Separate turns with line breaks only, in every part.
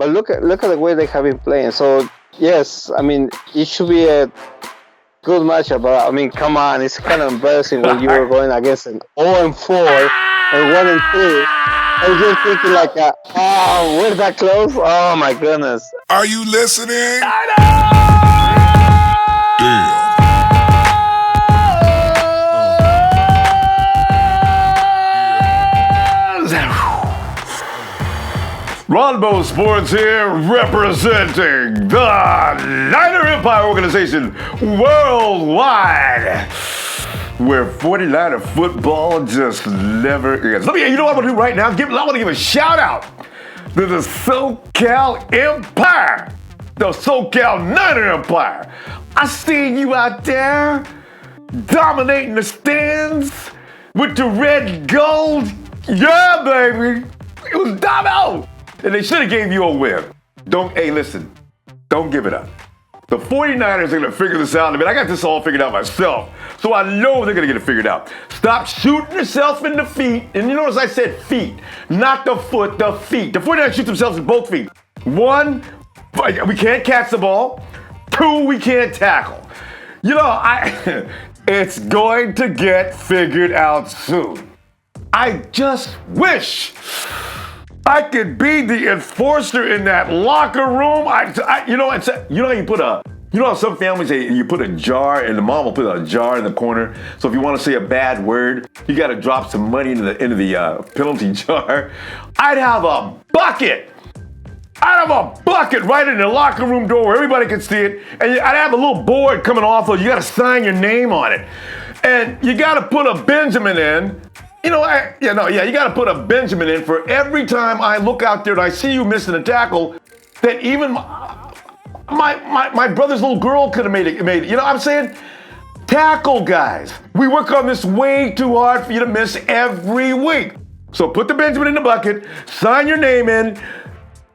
But look at the way they have been playing. So yes, I mean it should be a good matchup. But I mean, come on, it's kind of embarrassing when you were going against an 0-4 and 1-3, and you're thinking like, oh, we're that close. Oh my goodness.
Are you listening? Damn.
Ronbo Sports here, representing the Niner Empire organization worldwide, where 49er football just never ends. You know what I'm gonna do right now? I want to give a shout out to the SoCal Empire, the SoCal Niner Empire. I see you out there dominating the stands with the red gold. Yeah, baby, it was Damo. And they should have gave you a win. Listen, don't give it up. The 49ers are gonna figure this out in a minute. I got this all figured out myself, so I know they're gonna get it figured out. Stop shooting yourself in the feet. And you notice I said feet, not the foot, the feet. The 49ers shoot themselves in both feet. 1, we can't catch the ball. 2, we can't tackle. It's going to get figured out soon. I just wish I could be the enforcer in that locker room. You know how some families you put a jar, and the mom will put a jar in the corner. So if you want to say a bad word, you got to drop some money into the penalty jar. I'd have a bucket right in the locker room door where everybody could see it, and I'd have a little board coming off of. You got to sign your name on it, and you got to put a Benjamin in. You got to put a Benjamin in for every time I look out there and I see you missing a tackle that even my brother's little girl could have made it. You know what I'm saying? Tackle, guys. We work on this way too hard for you to miss every week. So put the Benjamin in the bucket, sign your name in,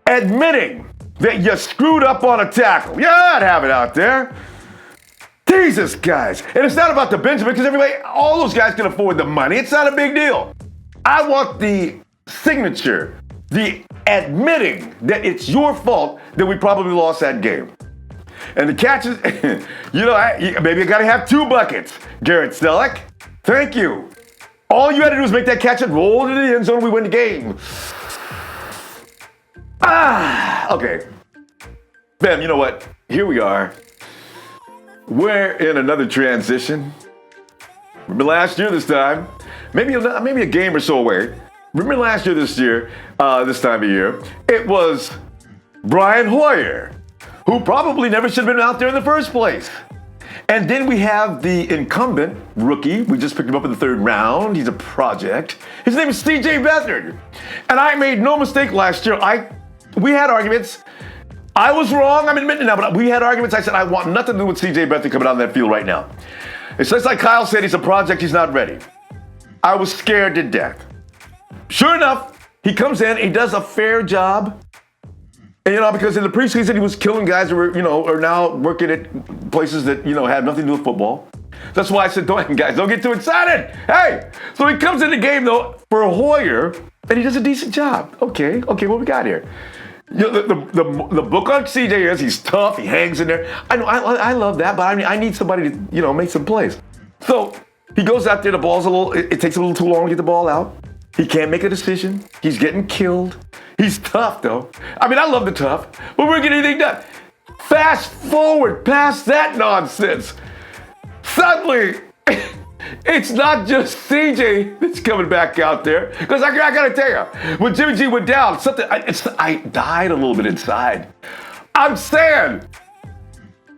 admitting that you screwed up on a tackle. Yeah, I'd have it out there. Jesus, guys. And it's not about the Benjamin, because all those guys can afford the money. It's not a big deal. I want the signature, the admitting that it's your fault that we probably lost that game. And the catches, maybe I gotta have 2 buckets. Garrett Selleck, thank you. All you had to do was make that catch and roll into the end zone, we win the game. Okay. Fam, you know what? Here we are. We're in another transition. Remember last year this time, maybe a game or so away. Remember last year this time of year, it was Brian Hoyer, who probably never should have been out there in the first place. And then we have the incumbent rookie. We just picked him up in the 3rd round. He's a project. His name is CJ Beathard. And I made no mistake last year. We had arguments. I was wrong, I'm admitting now, but we had arguments. I said, I want nothing to do with CJ Beathard coming out on that field right now. It's just like Kyle said, he's a project, he's not ready. I was scared to death. Sure enough, he comes in, he does a fair job. And because in the preseason, he was killing guys who are now working at places that, have nothing to do with football. That's why I said, don't get too excited. Hey, so he comes in the game, though, for Hoyer, and he does a decent job. Okay, what we got here? The book on CJ is he's tough, he hangs in there. I love that, but I need somebody to, make some plays. So he goes out there, it takes a little too long to get the ball out. He can't make a decision. He's getting killed. He's tough, though. I love the tough, but we're getting anything done. Fast forward past that nonsense. Suddenly, it's not just CJ that's coming back out there. Because I gotta tell you, when Jimmy G went down, I died a little bit inside. I'm saying,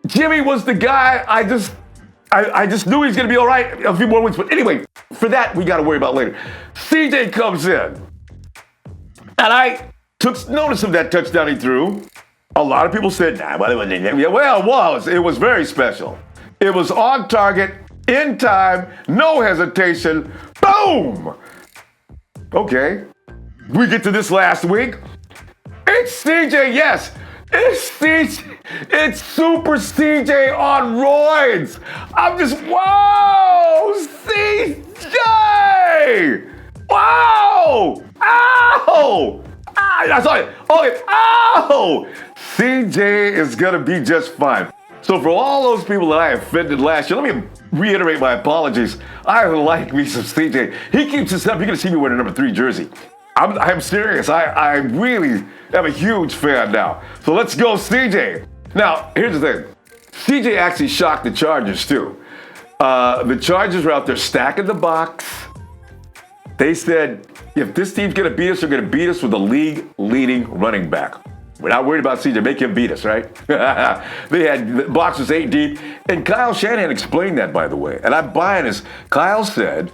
Jimmy was the guy I just knew he was gonna be all right a few more weeks. But anyway, for that, we gotta worry about later. CJ comes in. And I took notice of that touchdown he threw. A lot of people said, well, it was very special. It was on target, in time, no hesitation, boom! Okay, we get to this last week. It's CJ, yes. It's CJ. It's Super CJ on roids. I'm just, whoa, CJ! Wow! Ow! I saw it. Okay. Oh, CJ is going to be just fine. So for all those people that I offended last year, let me reiterate my apologies. I like me some CJ. He keeps this up. You're going to see me wearing a number 3 jersey. I'm serious. I really am a huge fan now. So let's go, CJ. Now, here's the thing. CJ actually shocked the Chargers, too. The Chargers were out there stacking the box. They said, if this team's going to beat us, they're going to beat us with a league-leading running back. We're not worried about CJ. Make him beat us, right? They had the box was 8 deep. And Kyle Shanahan explained that, by the way. And I'm buying this. Kyle said,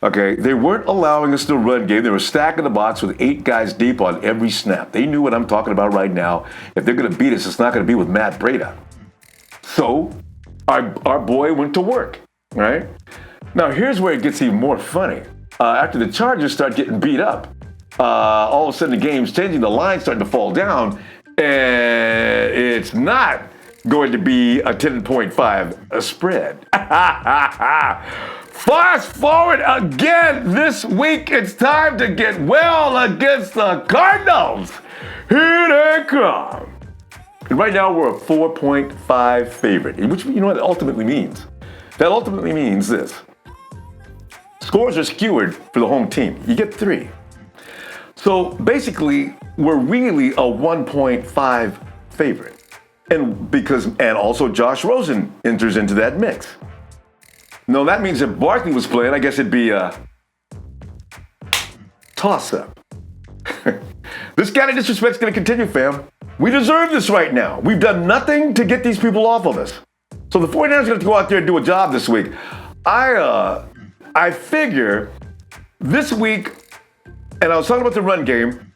okay, they weren't allowing us to run game. They were stacking the box with 8 guys deep on every snap. They knew what I'm talking about right now. If they're going to beat us, it's not going to be with Matt Breida. So our boy went to work, right? Now, here's where it gets even more funny. After the Chargers start getting beat up, all of a sudden the game's changing, the line's starting to fall down, and it's not going to be a 10.5 spread. Fast forward again this week, it's time to get well against the Cardinals. Here they come. And right now we're a 4.5 favorite, which you know what that ultimately means? That ultimately means this. Scores are skewed for the home team. You get 3. So basically, we're really a 1.5 favorite. And also Josh Rosen enters into that mix. No, that means if Barkley was playing, I guess it'd be a toss-up. This kind of disrespect's going to continue, fam. We deserve this right now. We've done nothing to get these people off of us. So the 49ers are going to have to go out there and do a job this week. I figure this week, and I was talking about the run game,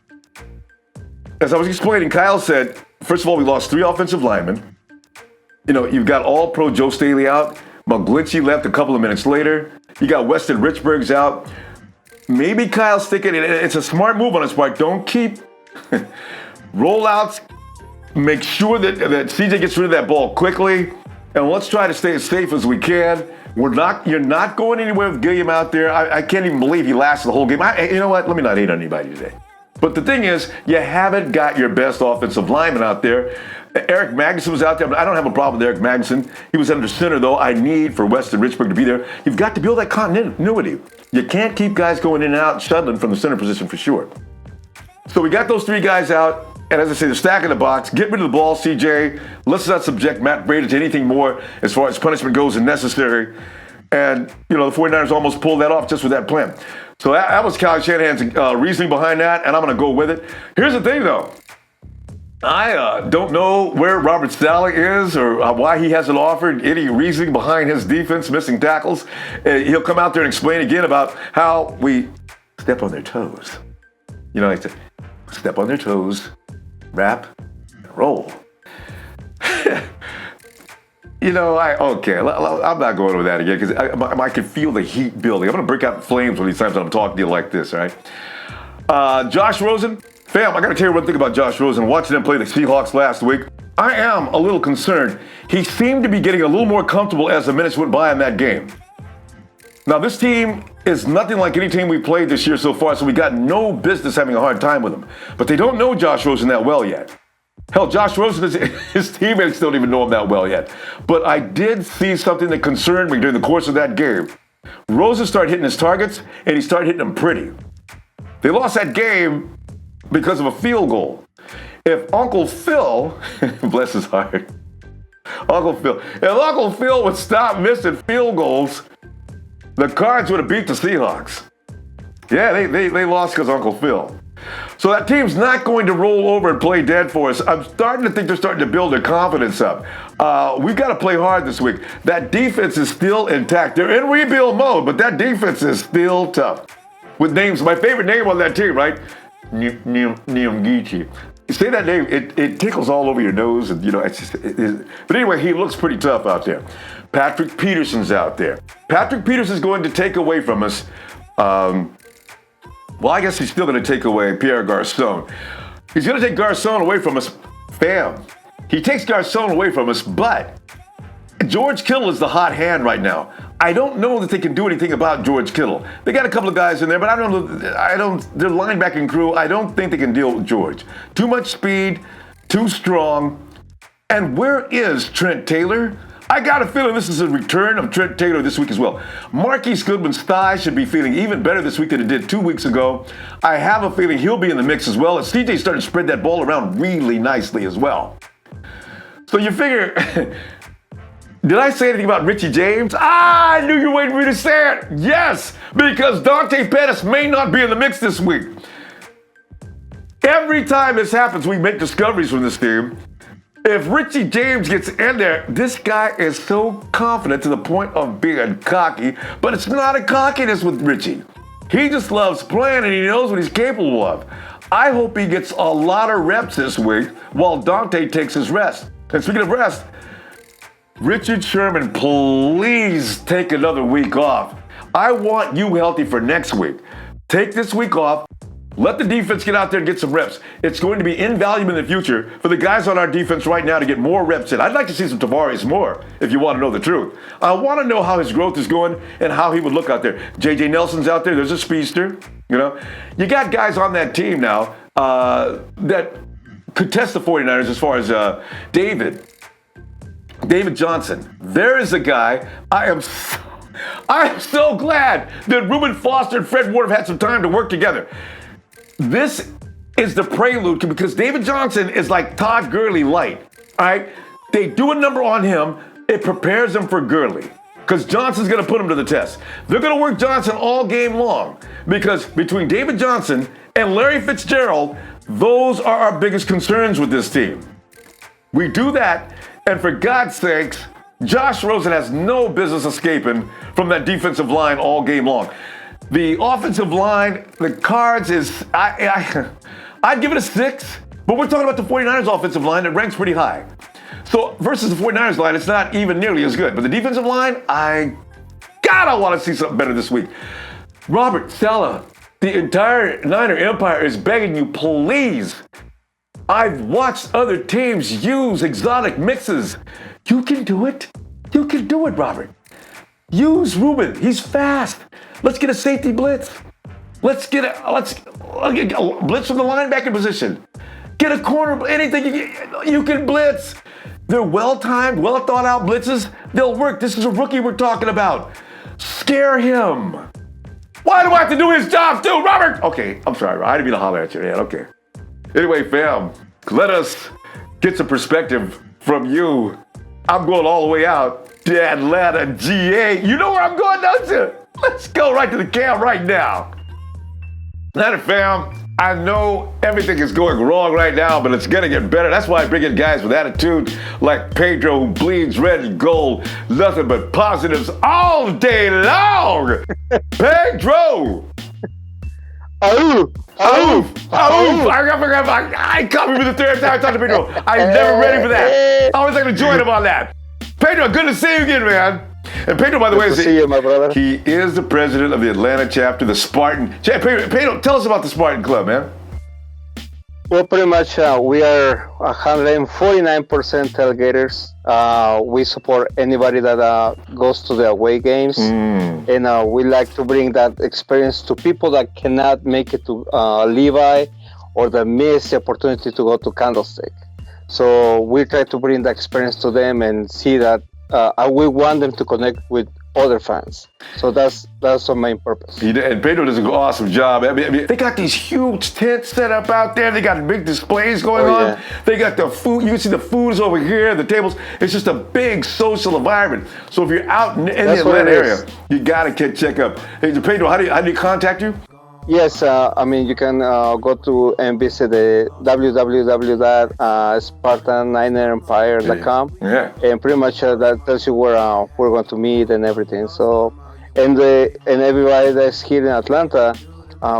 as I was explaining, Kyle said, first of all, we lost 3 offensive linemen. You know, you've got all-pro Joe Staley out. McGlinchey left a couple of minutes later. You got Weston Richburg's out. Maybe Kyle's thinking it's a smart move on his part. Don't keep rollouts. Make sure that CJ gets rid of that ball quickly. And let's try to stay as safe as we can. You're not going anywhere with Gilliam out there. I can't even believe he lasted the whole game. You know what? Let me not hate on anybody today. But the thing is, you haven't got your best offensive lineman out there. Eric Magnuson was out there. I don't have a problem with Eric Magnuson. He was under center, though. I need for Weston Richburg to be there. You've got to build that continuity. You can't keep guys going in and out, shuttling from the center position for sure. So we got those 3 guys out. And as I say, they're stacking the box. Get rid of the ball, CJ. Let's not subject Matt Breida to anything more as far as punishment goes than necessary. And, you know, the 49ers almost pulled that off just with that plan. So that was Kyle Shanahan's reasoning behind that, and I'm going to go with it. Here's the thing, though. I don't know where Robert Saleh is or why he hasn't offered any reasoning behind his defense missing tackles. He'll come out there and explain again about how we step on their toes. You know, like step on their toes, wrap, and roll. You know, I'm not going over that again because I can feel the heat building. I'm going to break out in flames when these times I'm talking to you like this, all right? Josh Rosen, fam, I got to tell you one thing about Josh Rosen. Watching him play the Seahawks last week, I am a little concerned. He seemed to be getting a little more comfortable as the minutes went by in that game. Now, this team is nothing like any team we played this year so far, so we got no business having a hard time with them. But they don't know Josh Rosen that well yet. Hell, Josh Rosen, his teammates don't even know him that well yet. But I did see something that concerned me during the course of that game. Rosen started hitting his targets, and he started hitting them pretty. They lost that game because of a field goal. If Uncle Phil, bless his heart, if Uncle Phil would stop missing field goals, the Cards would have beat the Seahawks. Yeah, they lost because Uncle Phil. So that team's not going to roll over and play dead for us. I'm starting to think they're starting to build their confidence up. We've got to play hard this week. That defense is still intact. They're in rebuild mode, but that defense is still tough. With names, my favorite name on that team, right? Nyamgichi. You say that name, it tickles all over your nose, and you know, it's just. But anyway, he looks pretty tough out there. Patrick Peterson's out there. Patrick Peterson's going to take away from us. Well, I guess he's still going to take away Pierre Garçon. He's going to take Garçon away from us. Fam. He takes Garçon away from us, but George Kittle is the hot hand right now. I don't know that they can do anything about George Kittle. They got a couple of guys in there, but their linebacking crew, I don't think they can deal with George. Too much speed, too strong. And where is Trent Taylor? I got a feeling this is a return of Trent Taylor this week as well. Marquise Goodwin's thigh should be feeling even better this week than it did 2 weeks ago. I have a feeling he'll be in the mix as well, as CJ started to spread that ball around really nicely as well. So you figure, did I say anything about Richie James? I knew you were waiting for me to say it. Yes, because Dante Pettis may not be in the mix this week. Every time this happens, we make discoveries from this team. If Richie James gets in there, this guy is so confident to the point of being cocky, but it's not a cockiness with Richie. He just loves playing and he knows what he's capable of. I hope he gets a lot of reps this week while Dante takes his rest. And speaking of rest, Richard Sherman, please take another week off. I want you healthy for next week. Take this week off. Let the defense get out there and get some reps. It's going to be invaluable in the future for the guys on our defense right now to get more reps in. I'd like to see some Tavares more, if you want to know the truth. I want to know how his growth is going and how he would look out there. J.J. Nelson's out there. There's a speedster. You know, you got guys on that team now that could test the 49ers as far as David Johnson. There is a guy I am so glad that Reuben Foster and Fred Ward have had some time to work together. This is the prelude because David Johnson is like Todd Gurley light, all right? They do a number on him, it prepares him for Gurley because Johnson's going to put him to the test. They're going to work Johnson all game long because between David Johnson and Larry Fitzgerald, those are our biggest concerns with this team. We do that, and for God's sakes, Josh Rosen has no business escaping from that defensive line all game long. The offensive line, the Cards is, I'd give it a 6, but we're talking about the 49ers offensive line that ranks pretty high. So versus the 49ers line, it's not even nearly as good. But the defensive line, I want to see something better this week. Robert Saleh, the entire Niner Empire is begging you, please. I've watched other teams use exotic mixes. You can do it. You can do it, Robert. Use Reuben. He's fast. Let's get a safety blitz. Let's get a blitz from the linebacker position. Get a corner, anything you can blitz. They're well-timed, well-thought-out blitzes. They'll work. This is a rookie we're talking about. Scare him. Why do I have to do his job too, Robert? Okay, I'm sorry. I didn't mean to holler at you. Yeah, okay. Anyway, fam, let us get some perspective from you. I'm going all the way out to Atlanta, GA. You know where I'm going, don't you? Let's go right to the camp right now. Atlanta fam, I know everything is going wrong right now, but it's gonna get better. That's why I bring in guys with attitude like Pedro, who bleeds red and gold. Nothing but positives all day long. Pedro!
Oof!
I caught me for the third time I talked to Pedro. I'm never ready for that. I was going to join him on that. Pedro, good to see you again, man. And Pedro, by the way,
see you, my brother.
He is the president of the Atlanta chapter, the Spartan. Pedro, tell us about the Spartan Club, man.
Well, pretty much we are 149% tailgaters. We support anybody that goes to the away games. And we like to bring that experience to people that cannot make it to Levi or that miss the opportunity to go to Candlestick. So we try to bring the experience to them and see that we want them to connect with other fans. So that's our main purpose.
And Pedro does an awesome job. I mean, they got these huge tents set up out there. They got big displays going on.
Yeah.
They got the food. You can see the food is over here, the tables. It's just a big social environment. So if you're out in the Atlanta area, you got to check up. Hey, Pedro, how do you contact you?
Yes, you can go to and visit the www.spartan9empire.com.
Yeah.
And pretty much that tells you where we're going to meet and everything. So, and everybody that's here in Atlanta,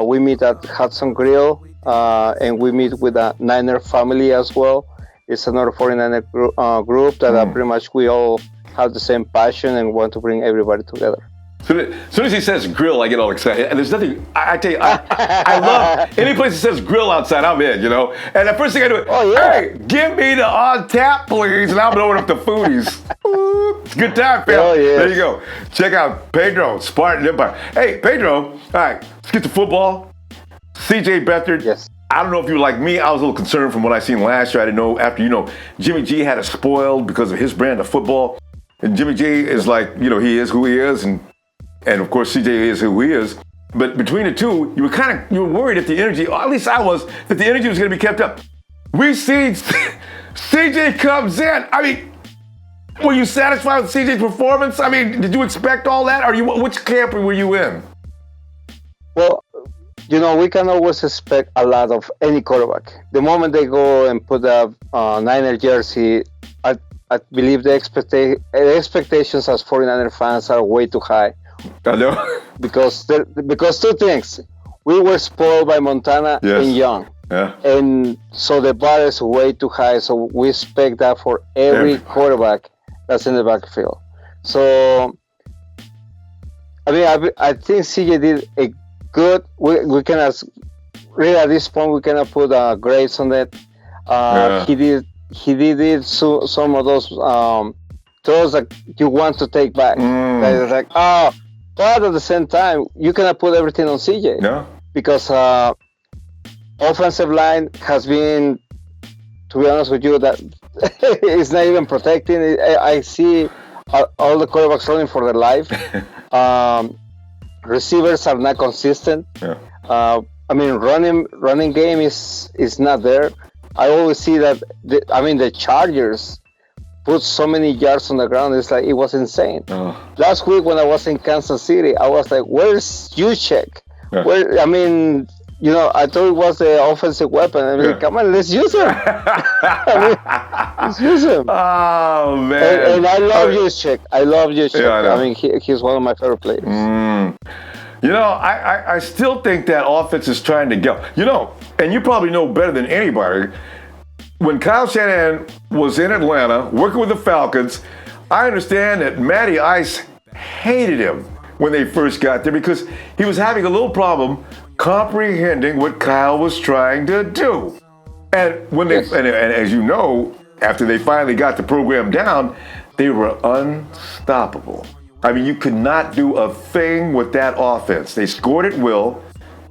we meet at Hudson Grill, and we meet with the Niner family as well. It's another 49er group that pretty much we all have the same passion and want to bring everybody together.
As soon as he says grill, I get all excited. And there's nothing, I tell you, I love any place that says grill outside, I'm in, you know? And the first thing I do is, hey, give me the on tap, please. And I'm blowing up the foodies. It's a good time, Phil.
Oh, yes.
There you go. Check out Pedro, Spartan Empire. Hey, Pedro, all right, let's get to football. CJ Beathard.
Yes.
I don't know if you were like me. I was a little concerned from what I seen last year. I didn't know after, Jimmy G had us spoiled because of his brand of football. And Jimmy G is like, he is who he is. And of course, CJ is who he is. But between the two, you were worried that the energy, or at least I was, that the energy was going to be kept up. We see CJ comes in. I mean, were you satisfied with CJ's performance? I mean, did you expect all that? Which camp were you in?
Well, we can always expect a lot of any quarterback. The moment they go and put a Niner jersey, I believe the expectations as 49er fans are way too high.
I know.
because two things. We were spoiled by Montana and Young.
Yeah.
And so the bar is way too high. So we expect that for every quarterback that's in the backfield. So, I think CJ did a good. We cannot really at this point we cannot put grades on it. He did some of those throws that you want to take back. That is like, but at the same time, you cannot put everything on CJ.
No.
Because offensive line has been, to be honest with you, that it's not even protecting. I see all the quarterbacks running for their life. Receivers are not consistent.
Yeah.
Running game is not there. I always see that. The Chargers put so many yards on the ground. It's like it was insane. Last week when I was in Kansas City, I was like, "Where's Juszczyk?
Yeah.
I thought it was the offensive weapon. Come on, let's use him. Let's use him.
Oh man!
And I love Juszczyk.
Yeah, I know.
He's one of my favorite players.
I still think that offense is trying to go. And you probably know better than anybody. When Kyle Shanahan was in Atlanta working with the Falcons, I understand that Matty Ice hated him when they first got there because he was having a little problem comprehending what Kyle was trying to do. And when they, and as you know, after they finally got the program down, they were unstoppable. You could not do a thing with that offense. They scored at will,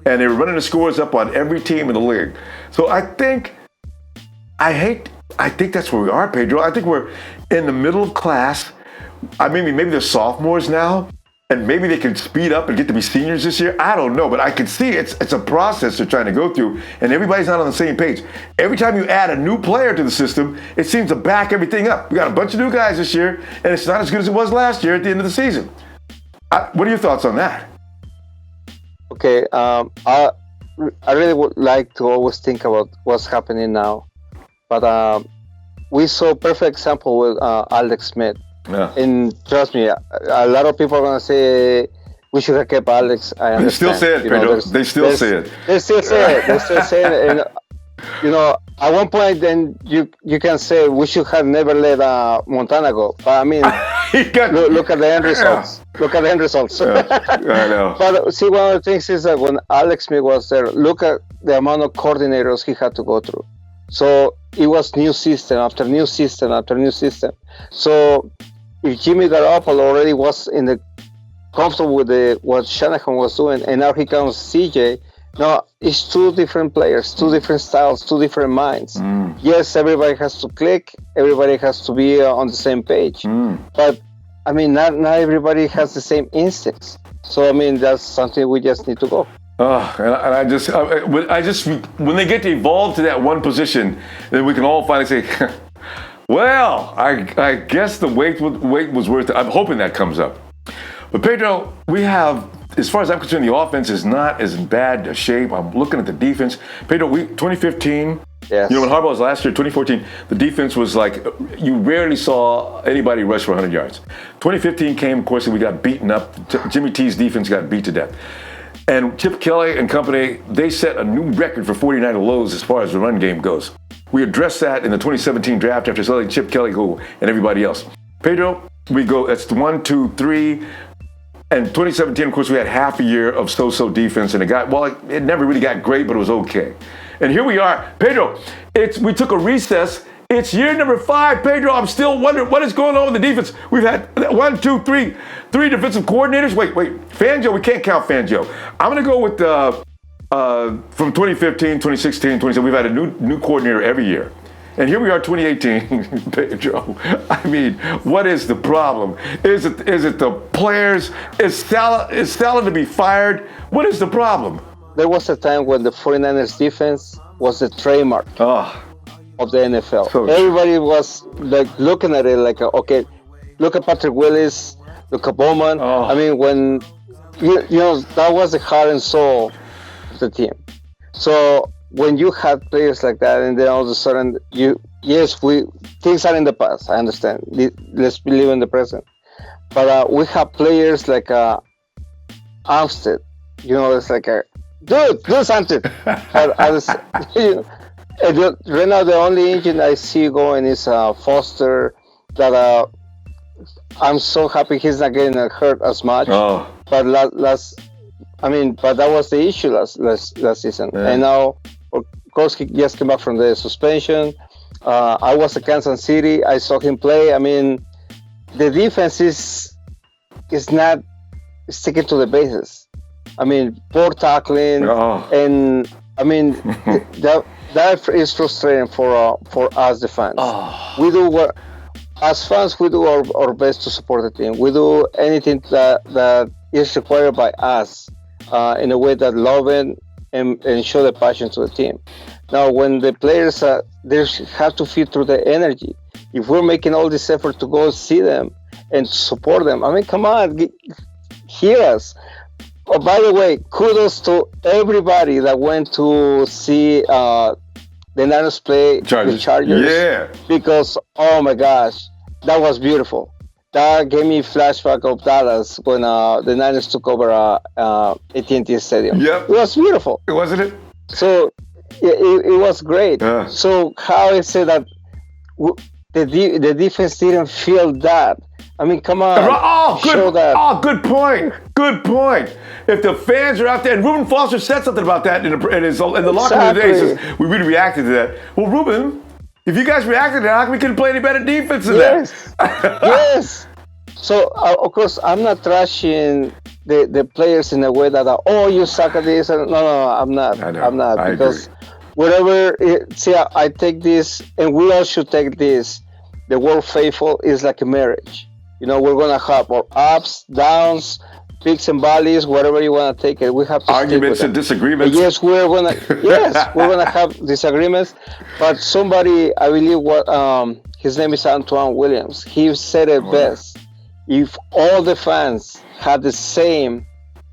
and they were running the scores up on every team in the league. So I think that's where we are, Pedro. I think we're in the middle of class. Maybe they're sophomores now, and maybe they can speed up and get to be seniors this year. I don't know, but I can see it's a process they're trying to go through, and everybody's not on the same page. Every time you add a new player to the system, it seems to back everything up. We got a bunch of new guys this year, and it's not as good as it was last year at the end of the season. What are your thoughts on that?
Okay, I really would like to always think about what's happening now, but we saw a perfect example with Alex Smith.
Yeah.
And trust me, a lot of people are gonna say we should have kept Alex. I understand.
They still say it, Pedro. They still say it.
They still say it. And at one point, then you can say we should have never let Montana go. But look at the end results.
Yeah.
Look at the end results.
Yeah, I know.
But see, one of the things is that when Alex Smith was there, look at the amount of coordinators he had to go through. So it was new system after new system after new system. So if Jimmy Garoppolo already was comfortable with what Shanahan was doing, and now he comes CJ, no, it's two different players, two different styles, two different minds. Yes, everybody has to click, everybody has to be on the same page, but not everybody has the same instincts. So that's something we just need to go.
And I just when they get to evolve to that one position, then we can all finally say, well, I guess the wait was worth it. I'm hoping that comes up. But Pedro, we have, as far as I'm concerned, the offense is not as in bad a shape. I'm looking at the defense. Pedro, 2015,
yes.
When Harbaugh was last year, 2014, the defense was like, you rarely saw anybody rush for 100 yards. 2015 came, of course, and we got beaten up. Jimmy T's defense got beat to death. And Chip Kelly and company, they set a new record for 49er lows as far as the run game goes. We addressed that in the 2017 draft after letting Chip Kelly go and everybody else. Pedro, we go, that's 1, 2, 3. And 2017, of course, we had half a year of so-so defense, and it never really got great, but it was okay. And here we are, Pedro. We took a recess. It's year number 5, Pedro. I'm still wondering what is going on with the defense. We've had 1, 2, 3 defensive coordinators. Wait, Fangio. We can't count Fangio. I'm going to go with from 2015, 2016, 2017. We've had a new coordinator every year. And here we are, 2018, Pedro. I mean, what is the problem? Is it the players? Is Saleh to be fired? What is the problem?
There was a time when the 49ers defense was the trademark of the NFL.
So
everybody was like looking at it like, okay, look at Patrick Willis, look at Bowman. I mean, when you know that was the heart and soul of the team. So when you had players like that, and then all of a sudden, things are in the past. I understand. Let's live in the present. But we have players like Armstead. You know, it's like do something. Right now, the only engine I see going is Foster. That I'm so happy he's not getting hurt as much. But but that was the issue last season. Yeah. And now, of course, he just came back from the suspension. I was at Kansas City. I saw him play. I mean, the defense is not sticking to the bases. I mean, poor tackling, and I mean that is frustrating for us, the fans. We do as fans, we do our best to support the team. We do anything that is required by us in a way that love it and show the passion to the team. Now, when the players they have to feed through the energy. If we're making all this effort to go see them and support them, I mean, come on, hear us. Oh, by the way, kudos to everybody that went to see the Niners play the Chargers.
Yeah.
Because, oh my gosh, that was beautiful. That gave me flashback of Dallas when the Niners took over AT&T Stadium.
Yep.
It was beautiful.
Wasn't it?
So it was great. So how is it that the defense didn't feel that? I mean, come on.
Show that. Good point. Good point. If the fans are out there, and Reuben Foster said something about that in the locker room today, he says, we really reacted to that. Well, Reuben, if you guys reacted to that, how come we couldn't play any better defense than that?
Yes. So, of course, I'm not trashing the players in a way that, you suck at this. No, I'm not. I'm not. Because I take this, and we all should take this. The word faithful is like a marriage. You know, we're going to have our ups, downs, peaks and valleys, whatever you want to take it. We have to
arguments and disagreements.
Yes, we're going to have disagreements. But somebody, I believe his name is Antoine Williams. He said it best. If all the fans had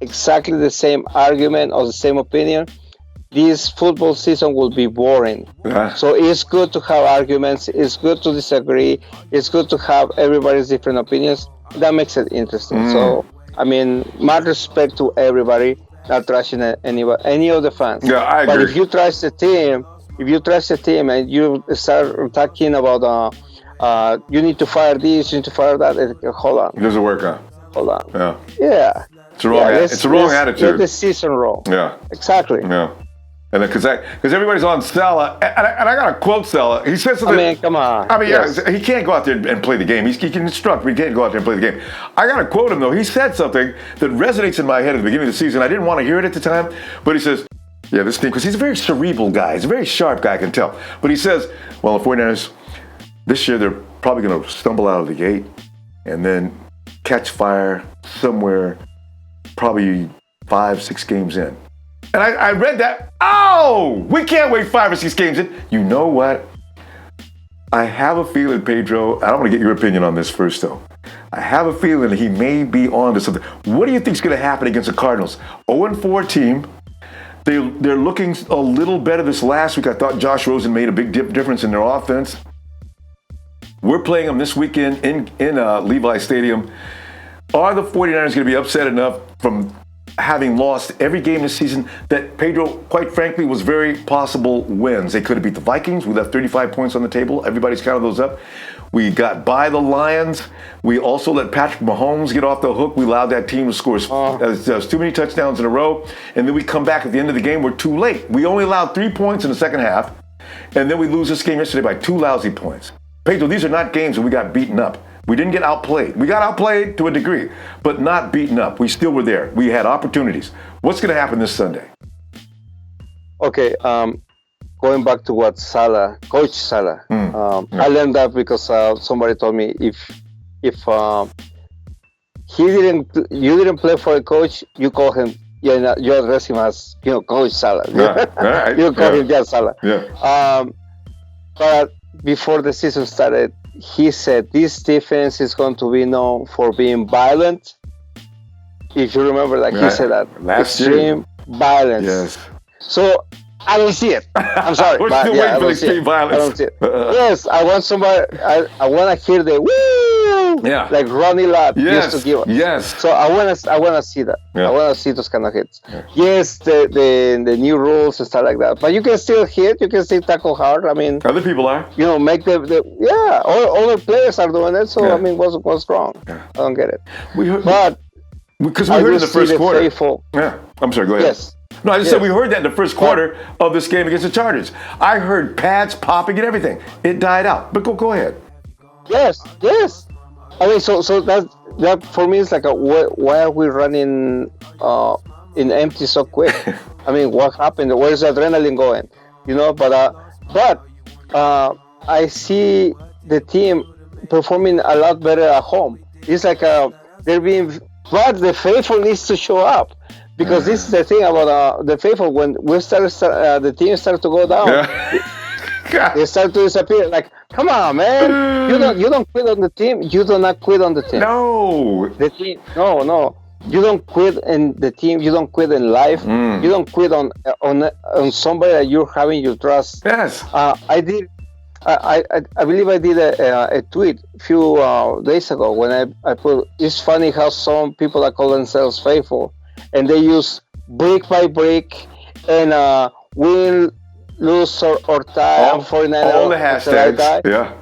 exactly the same argument or the same opinion, this football season will be boring. So it's good to have arguments. It's good to disagree. It's good to have everybody's different opinions. That makes it interesting. So, I mean, much respect to everybody, not trashing any of the fans.
Yeah, I agree.
But if you trash the team, and you start talking about you need to fire this, you need to fire that, hold on.
It doesn't work out.
Hold on.
Yeah. It's a wrong attitude.
Let the season roll.
Yeah.
Exactly.
Yeah. And because everybody's on Saleh, and I got to quote Saleh. He said something.
I mean, come on.
I mean, he can't go out there and play the game. He can instruct, but he can't go out there and play the game. I got to quote him, though. He said something that resonates in my head at the beginning of the season. I didn't want to hear it at the time, but he says, this team, because he's a very cerebral guy. He's a very sharp guy, I can tell. But he says, well, the 49ers, this year, they're probably going to stumble out of the gate and then catch fire somewhere probably 5-6 games in. And I read that. We can't wait 5 or 6 games in. You know what? I have a feeling, Pedro, I don't want to get your opinion on this first, though. I have a feeling that he may be on to something. What do you think is going to happen against the Cardinals? 0-4 team. They're looking a little better this last week. I thought Josh Rosen made a big difference in their offense. We're playing them this weekend in Levi Stadium. Are the 49ers going to be upset enough from having lost every game this season that, Pedro, quite frankly, was very possible wins. They could have beat the Vikings. We left 35 points on the table. Everybody's counted those up. We got by the Lions. We also let Patrick Mahomes get off the hook. We allowed that team to score too many touchdowns in a row. And then we come back at the end of the game. We're too late. We only allowed 3 points in the second half. And then we lose this game yesterday by 2 lousy points. Pedro, these are not games where we got beaten up. We didn't get outplayed. We got outplayed to a degree, but not beaten up. We still were there. We had opportunities. What's going to happen this Sunday?
Okay, going back to what Coach Saleh, I learned that because somebody told me if you didn't play for a coach, you call him, you address him as Coach Saleh.
Right.
You call him just Saleh.
Yeah.
But before the season started, he said this defense is going to be known for being violent. If you remember, he said that. Extreme violence.
Yes.
So I don't see it. I'm sorry.
We're still waiting for the extreme violence.
I don't see it. Yes, I want somebody. I want to hear the woo.
Yeah.
Like Ronnie Lott used to give us.
Yes.
So I want to see that.
Yeah.
I want to see those kind of hits. Yeah. Yes, the new rules and stuff like that. But you can still hit. You can still tackle hard. I mean,
other people are.
Make all the players are doing it. So I mean, what's wrong? Yeah. I don't get it.
Because we heard in the first quarter.
Faithful.
Yeah. I'm sorry. Go ahead.
Yes.
No, I just said we heard that in the first quarter of this game against the Chargers. I heard pads popping and everything. It died out. But go ahead.
Yes. I mean, so that for me is like why are we running in empty so quick? I mean, what happened? Where's the adrenaline going? But I see the team performing a lot better at home. It's like they're being, but the faithful needs to show up. Because this is the thing about the faithful. When we the team started to go down, they start to disappear. Like, come on, man! You don't quit on the team. You do not quit on the team.
No.
The team. No. You don't quit in the team. You don't quit in life. You don't quit on somebody that you're having your trust.
Yes.
I did. I believe I did a tweet a few days ago when I put. It's funny how some people that call themselves faithful. And they use brick by brick and win, lose, or tie. I'm 49.
All the hashtags. Yeah.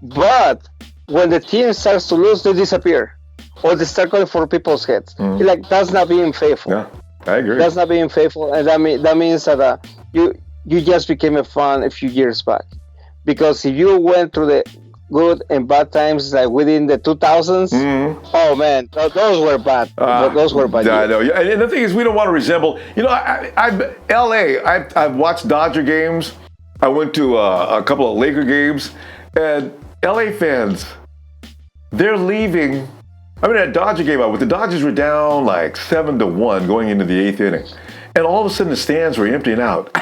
But when the team starts to lose, they disappear. Or they start going for people's heads. That's not being faithful.
Yeah, I agree.
That's not being faithful. And that means that you just became a fan a few years back. Because if you went through the good and bad times like within the 2000s. Oh man, those were bad. Those were bad.
Yeah, I know. And the thing is, we don't want to resemble. I've watched Dodger games. I went to a couple of Laker games, and LA fans, they're leaving. I mean, at a Dodger game, the Dodgers were down like 7-1 going into the 8th inning. And all of a sudden, the stands were emptying out.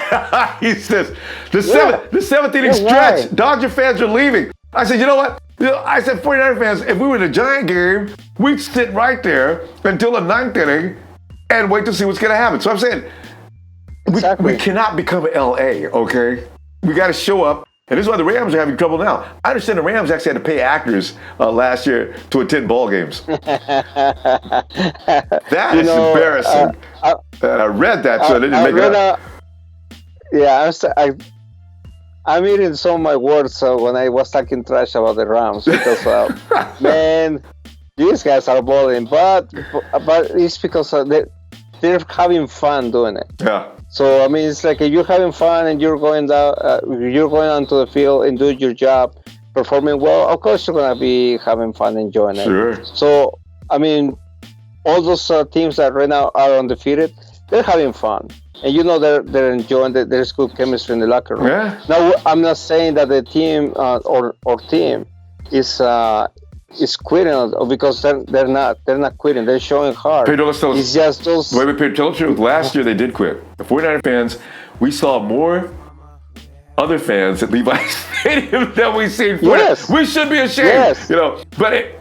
He says, the seventh inning stretch, right. Dodger fans are leaving. I said, you know what? I said, 49er fans, if we were in a Giant game, we'd sit right there until the 9th inning and wait to see what's going to happen. So I'm saying, we cannot become LA, okay? We got to show up. And this is why the Rams are having trouble now. I understand the Rams actually had to pay actors last year to attend ball games. That is embarrassing. I read that, so I didn't make it up.
I'm eating some of my words when I was talking trash about the Rams because, man, these guys are balling. But it's because they're having fun doing it.
Yeah.
So I mean, it's like if you're having fun and you're going onto the field and doing your job, performing well. Of course, you're gonna be having fun, enjoying it.
Sure.
So I mean, all those teams that right now are undefeated, they're having fun, and they're enjoying it. There's good chemistry in the locker room.
Yeah.
Now, I'm not saying that the team or team is quitting because they're not quitting. They're showing hard.
Pedro, let's tell us.
It's just those.
Wait, Pedro, tell the truth. Last year they did quit. The 49er fans, we saw more other fans at Levi's Stadium than we've seen.
Yes.
We should be ashamed.
Yes.
But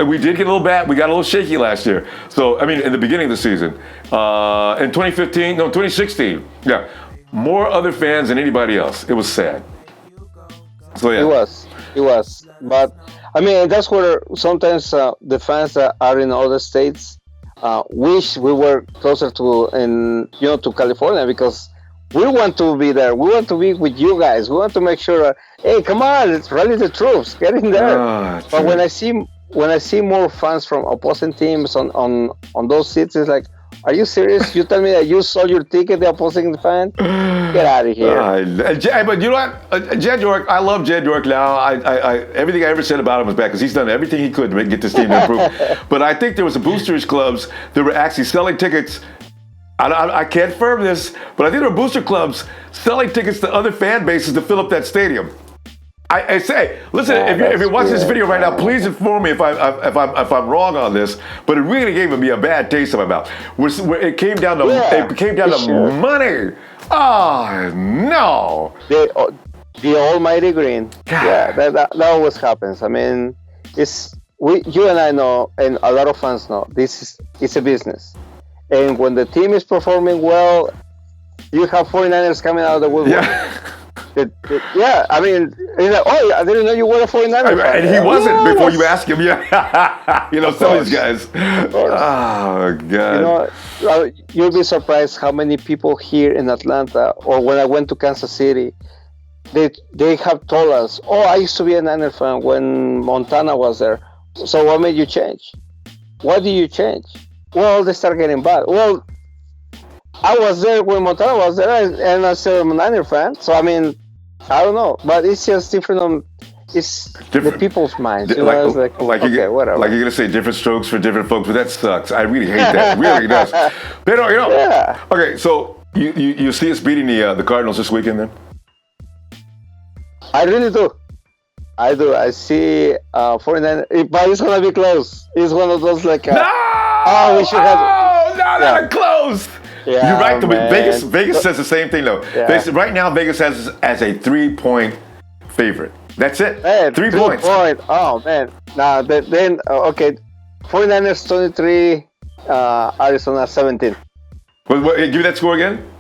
we did get a little bad. We got a little shaky last year. So, I mean, in the beginning of the season. In 2016. Yeah. More other fans than anybody else. It was sad. So, yeah.
It was. But, I mean, that's where sometimes the fans that are in other states wish we were closer to California, because we want to be there. We want to be with you guys. We want to make sure. Hey, come on, let's rally the troops. Get in there. But when I see more fans from opposing teams on those seats, it's like, are you serious? You tell me that you sold your ticket, the opposing fan? Get out of here.
But you know what? Jed York, I love Jed York now. I everything I ever said about him was bad because he's done everything he could to get this team to improve. But I think there was a boosters clubs that were actually selling tickets. I can't confirm this, but I think there were booster clubs selling tickets to other fan bases to fill up that stadium. I say, listen, if you're watching this video right now, please inform me if I'm wrong on this. But it really gave me a bad taste in my mouth. It came down to money. Oh no!
The almighty green.
God.
Yeah, that always happens. I mean, you and I know, and a lot of fans know, it's a business. And when the team is performing well, you have 49ers coming out of the woodwork.
Yeah.
I mean, he's like, oh, I didn't know you were a 49er fan.
And he wasn't before you asked him. Yeah, some of these guys. Oh God.
You'll be surprised how many people here in Atlanta, or when I went to Kansas City, they have told us, oh, I used to be a Niner fan when Montana was there. So what made you change? Why did you change? Well, they start getting bad. Well, I was there when Montana was there, and I still am a Niner fan. So, I mean, I don't know. But it's just different. It's different. The people's minds. Whatever.
Like you're going to say different strokes for different folks, but that sucks. I really hate that. It really does. But,
Yeah.
Okay, so you see us beating the Cardinals this weekend then?
I really do. I do. I see 49, but it's going to be close. It's one of those like...
we should have... not close!
Yeah,
you're right.
Man.
Vegas says the same thing, though. Yeah. Right now, Vegas has as a 3-point favorite. That's it.
Man,
3 points.
Oh, man. Now, then, okay. 49ers 23, Arizona 17.
Give me that score again.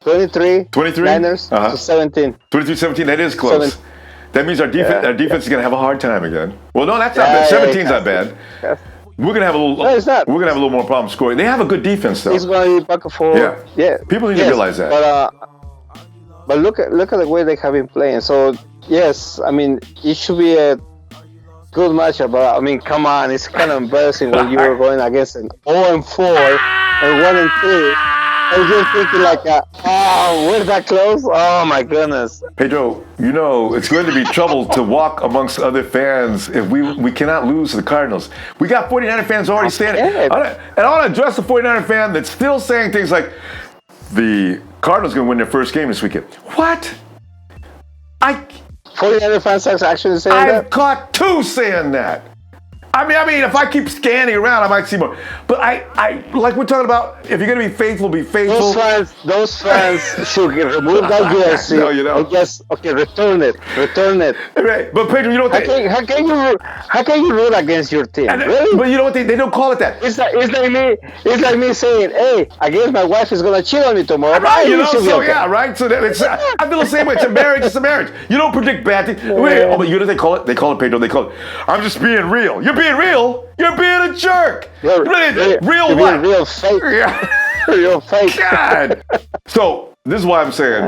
23 Niners to 17.
23-17, that is close. That means our defense is going to have a hard time again. Well, no, that's not bad. 17's not bad. Yeah. We're gonna have a little.
No, it's not.
We're gonna have a little more problem scoring. They have a good defense, though.
It's gonna be back and forth. Yeah.
People need to realize that.
But look at the way they have been playing. So yes, I mean it should be a good matchup. But I mean, come on, it's kind of embarrassing when you were going against an 0-4 and 1-3. And you're thinking like, we're that close? Oh my goodness.
Pedro, it's going to be trouble to walk amongst other fans if we cannot lose to the Cardinals. We got 49er fans already standing. And I want to address the 49er fan that's still saying things like, the Cardinals going to win their first game this weekend. What?
49er fans are actually saying that?
I've caught 2 saying that. I mean, if I keep scanning around, I might see more. But I like we're talking about, if you're going to be faithful, be faithful.
Those fans should remove that jersey.
No, you know.
Return it.
Right. But Pedro, you know what?
How can you root against your team? Really?
But you know what? They don't call it that.
It's like me saying, hey, I guess my wife is going to cheat on me tomorrow.
Right, right? So I feel the same way. It's a marriage. It's a marriage. You don't predict bad things. But you know what they call it? They call it, Pedro, I'm just being real. You're being real? You're being a jerk. Real what?
Real fake.
Yeah.
Real fake.
God. So this is why I'm saying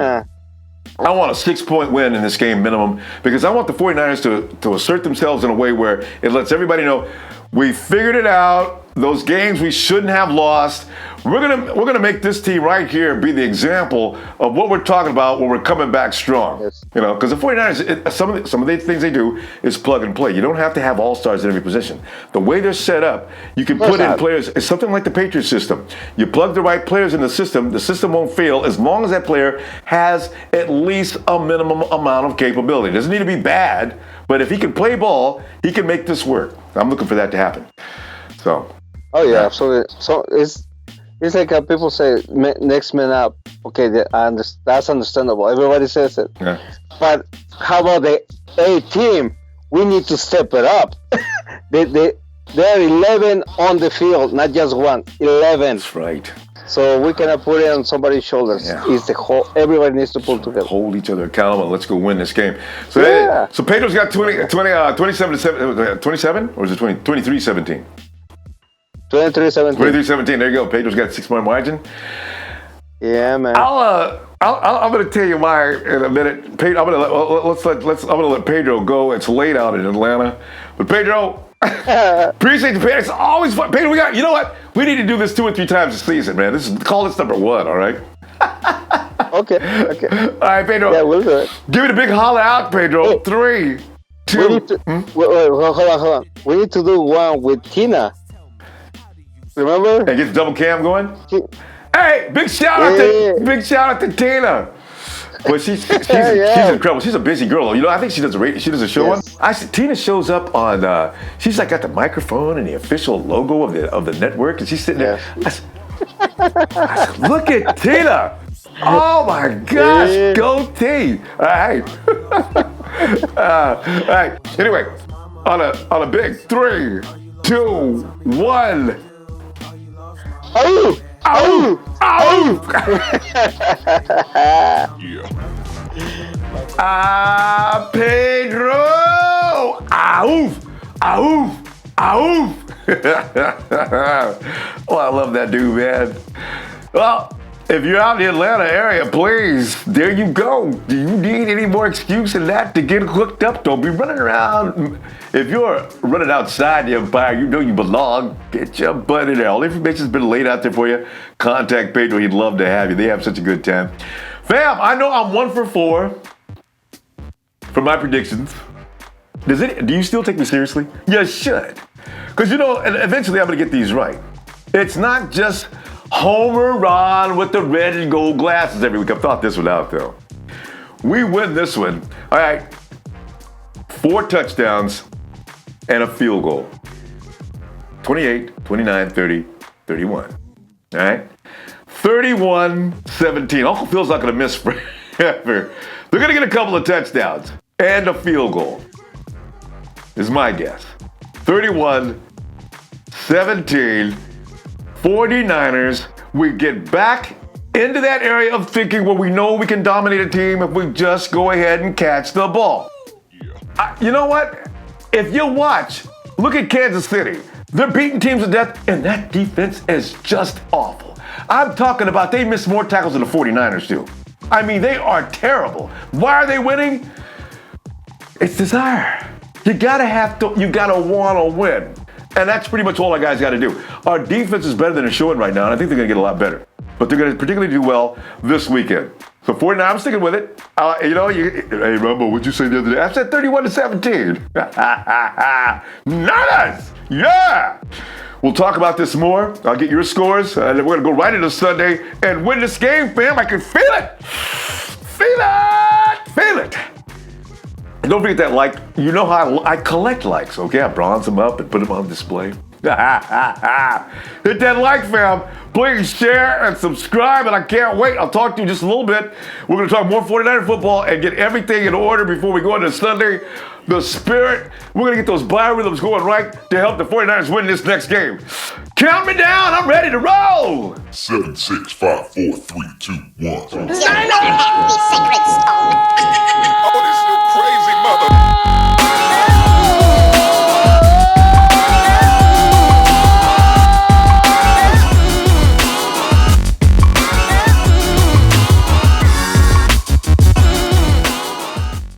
I want a 6-point win in this game minimum, because I want the 49ers to assert themselves in a way where it lets everybody know we figured it out. Those games we shouldn't have lost. We're gonna make this team right here be the example of what we're talking about when we're coming back strong.
Yes.
Because the 49ers, some of the things they do is plug and play. You don't have to have all-stars in every position. The way they're set up, you can put in players. It's something like the Patriots system. You plug the right players in the system won't fail as long as that player has at least a minimum amount of capability. It doesn't need to be bad, but if he can play ball, he can make this work. I'm looking for that to happen. So.
Oh yeah, absolutely. So it's like people say, next man up. Okay, that's understandable. Everybody says it. Yeah. But how about the A team? We need to step it up. They're 11 on the field, not just 1. 11.
That's right.
So we cannot put it on somebody's shoulders. Yeah. It's the whole. Everybody needs to pull together.
Hold each other accountable. Let's go win this game. So so Pedro's got 27 to 7, 27, or is it 23-17?
23-17.
23-17. There you go. Pedro's got 6-point margin.
Yeah, man.
I'm going to tell you why in a minute. Pedro, I'm going to let Pedro go. It's late out in Atlanta, but Pedro, appreciate the Pedro. It's always fun. Pedro, you know what? We need to do this 2 or 3 times a season, man. Call this number 1. All right.
Okay.
All right, Pedro.
Yeah, we'll do it.
Give me the big holler out, Pedro. 3, 2.
We need to, wait, hold on. We need to do one with Tina. Remember?
And get the double cam going. Hey, big shout out to Tina. Well, she's incredible. She's a busy girl. You know, I think she does a show on. Tina shows up on. She's like got the microphone and the official logo of the network, and she's sitting there. I said, look at Tina. Oh my gosh, go T. All right. All right. Anyway, on a big 3, 2, 1.
Oh!
Ow! Ow! Pedro! Ow! Ow! Ow! Oh, I love that dude, man. Well, if you're out in the Atlanta area, please, there you go. Do you need any more excuse than that to get hooked up? Don't be running around. If you're running outside the Empire, you know you belong. Get your butt in there. All the information's been laid out there for you. Contact Pedro. He'd love to have you. They have such a good time. Fam, I know I'm 1 for 4 for my predictions. Do you still take me seriously? You should. Because, you know, eventually I'm going to get these right. It's not just homer run with the red and gold glasses every week. I've thought this one out, though. We win this one. All right. 4 touchdowns and a field goal. 28, 29, 30, 31. All right. 31-17. Uncle Phil's not going to miss forever. They're going to get a couple of touchdowns and a field goal. Is my guess. 31-17. 49ers, we get back into that area of thinking where we know we can dominate a team if we just go ahead and catch the ball. You know what? If you watch, look at Kansas City. They're beating teams to death, and that defense is just awful. I'm talking about they miss more tackles than the 49ers do. I mean, they are terrible. Why are they winning? It's desire. You gotta want to win. And that's pretty much all our guys got to do. Our defense is better than it's showing right now, and I think they're going to get a lot better. But they're going to particularly do well this weekend. So 49, I'm sticking with it. Hey, Ronbo, what'd you say the other day? I said 31-17. Nice! Yeah! We'll talk about this more. I'll get your scores. And we're going to go right into Sunday and win this game, fam. I can feel it. Feel it. Feel it. And don't forget that like. You know how I collect likes, okay? I bronze them up and put them on display. Hit that like, fam. Please share and subscribe, and I can't wait. I'll talk to you just a little bit. We're going to talk more 49er football and get everything in order before we go into Sunday. The spirit, we're going to get those biorhythms going right to help the 49ers win this next game. Count me down. I'm ready to roll.
7, 6, 5, 4, 3, 2, 1.
Your happy secrets